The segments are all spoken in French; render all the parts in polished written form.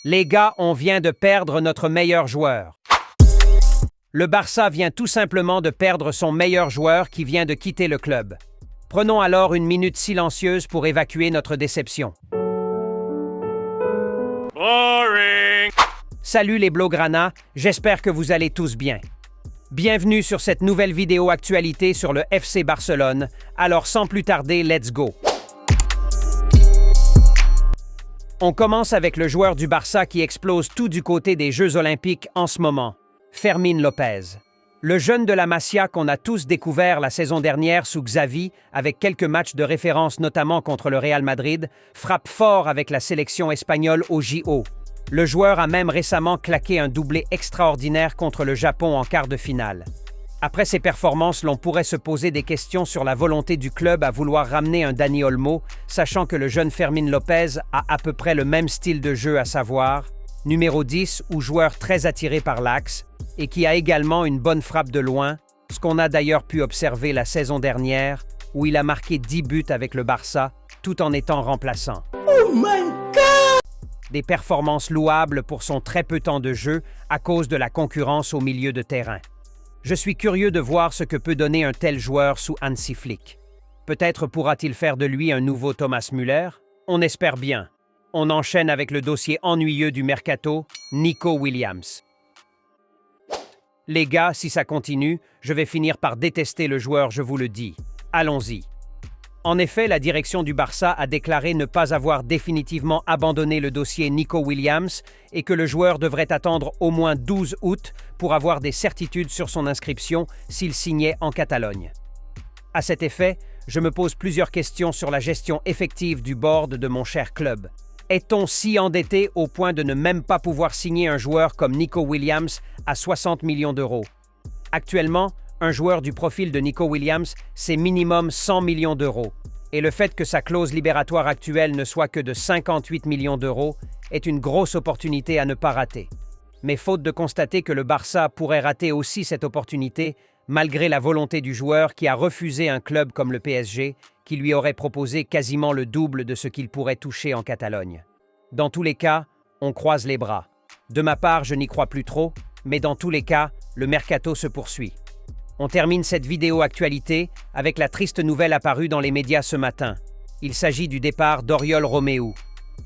Les gars, on vient de perdre notre meilleur joueur. Le Barça vient tout simplement de perdre son meilleur joueur qui vient de quitter le club. Prenons alors une minute silencieuse pour évacuer notre déception. Boring. Salut les Blaugrana, j'espère que vous allez tous bien. Bienvenue sur cette nouvelle vidéo actualité sur le FC Barcelone. Alors sans plus tarder, let's go! On commence avec le joueur du Barça qui explose tout du côté des Jeux Olympiques en ce moment, Fermín López. Le jeune de la Masia qu'on a tous découvert la saison dernière sous Xavi, avec quelques matchs de référence notamment contre le Real Madrid, frappe fort avec la sélection espagnole au JO. Le joueur a même récemment claqué un doublé extraordinaire contre le Japon en quart de finale. Après ces performances, l'on pourrait se poser des questions sur la volonté du club à vouloir ramener un Dani Olmo, sachant que le jeune Fermín López a à peu près le même style de jeu à savoir, numéro 10 ou joueur très attiré par l'axe, et qui a également une bonne frappe de loin, ce qu'on a d'ailleurs pu observer la saison dernière, où il a marqué 10 buts avec le Barça, tout en étant remplaçant. Oh my God! Des performances louables pour son très peu temps de jeu à cause de la concurrence au milieu de terrain. Je suis curieux de voir ce que peut donner un tel joueur sous Hansi Flick. Peut-être pourra-t-il faire de lui un nouveau Thomas Müller? On espère bien. On enchaîne avec le dossier ennuyeux du mercato, Nico Williams. Les gars, si ça continue, je vais finir par détester le joueur, je vous le dis. Allons-y. En effet, la direction du Barça a déclaré ne pas avoir définitivement abandonné le dossier Nico Williams et que le joueur devrait attendre au moins 12 août pour avoir des certitudes sur son inscription s'il signait en Catalogne. À cet effet, je me pose plusieurs questions sur la gestion effective du board de mon cher club. Est-on si endetté au point de ne même pas pouvoir signer un joueur comme Nico Williams à 60 millions d'euros? Actuellement, un joueur du profil de Nico Williams, c'est minimum 100 millions d'euros. Et le fait que sa clause libératoire actuelle ne soit que de 58 millions d'euros est une grosse opportunité à ne pas rater. Mais faute de constater que le Barça pourrait rater aussi cette opportunité, malgré la volonté du joueur qui a refusé un club comme le PSG, qui lui aurait proposé quasiment le double de ce qu'il pourrait toucher en Catalogne. Dans tous les cas, on croise les bras. De ma part, je n'y crois plus trop, mais dans tous les cas, le mercato se poursuit. On termine cette vidéo actualité avec la triste nouvelle apparue dans les médias ce matin. Il s'agit du départ d'Oriol Romeu.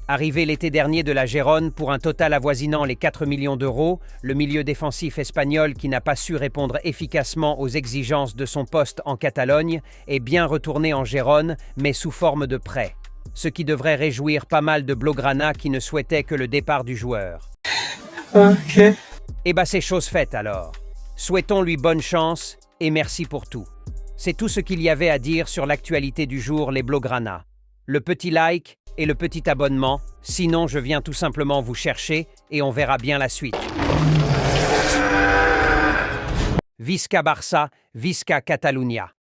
Arrivé l'été dernier de la Gérone pour un total avoisinant les 4 millions d'euros, le milieu défensif espagnol qui n'a pas su répondre efficacement aux exigences de son poste en Catalogne est bien retourné en Gérone, mais sous forme de prêt. Ce qui devrait réjouir pas mal de Blaugrana qui ne souhaitaient que le départ du joueur. Ok. Eh ben c'est chose faite alors. Souhaitons-lui bonne chance et merci pour tout. C'est tout ce qu'il y avait à dire sur l'actualité du jour, les Blaugrana. Le petit like et le petit abonnement, sinon je viens tout simplement vous chercher et on verra bien la suite. Visca Barça, Visca Catalunya.